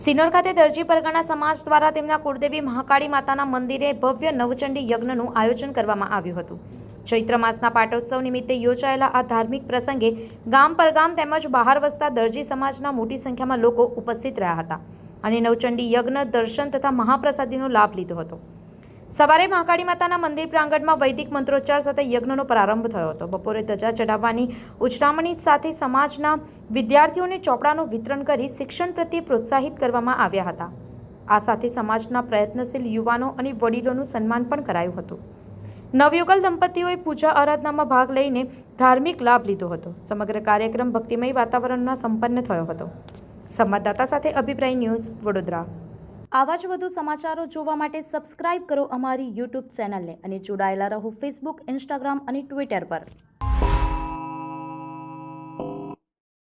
સિનોર ખાતે દરજી પરગણા સમાજ દ્વારા તેમના કુળદેવી મહાકાળી માતાના મંદિરે ભવ્ય નવચંડી યજ્ઞનું આયોજન કરવામાં આવ્યું હતું। ચૈત્ર માસના પાટોત્સવ નિમિત્તે યોજાયેલા આ ધાર્મિક પ્રસંગે ગામ પરગામ તેમજ બહાર વસતા દરજી સમાજના મોટી સંખ્યામાં લોકો ઉપસ્થિત રહ્યા હતા અને નવચંડી યજ્ઞ દર્શન તથા મહાપ્રસાદીનો લાભ લીધો હતો। સવારે મહાકાળી માતાના મંદિર પ્રાંગણમાં વૈદિક મંત્રોચ્ચાર સાથે યજ્ઞનો પ્રારંભ થયો હતો। બપોરે ધજા ચઢાવવાની ઉજળામણી સાથે સમાજના વિદ્યાર્થીઓને ચોપડાનું વિતરણ કરી શિક્ષણ પ્રત્યે પ્રોત્સાહિત કરવામાં આવ્યા હતા। આ સાથે સમાજના પ્રયત્નશીલ યુવાનો અને વડીલોનું સન્માન પણ કરાયું હતું। નવયુગલ દંપતીઓએ પૂજા આરાધનામાં ભાગ લઈને ધાર્મિક લાભ લીધો હતો। સમગ્ર કાર્યક્રમ ભક્તિમય વાતાવરણમાં સંપન્ન થયો હતો। સંવાદદાતા સાથે અભિપ્રાય ન્યૂઝ વડોદરા। આવા જ વધુ સમાચારો જોવા માટે સબસ્ક્રાઇબ કરો અમારી યુટ્યુબ ચેનલને અને જોડાયેલા રહો ફેસબુક, ઇન્સ્ટાગ્રામ અને ટ્વિટર પર।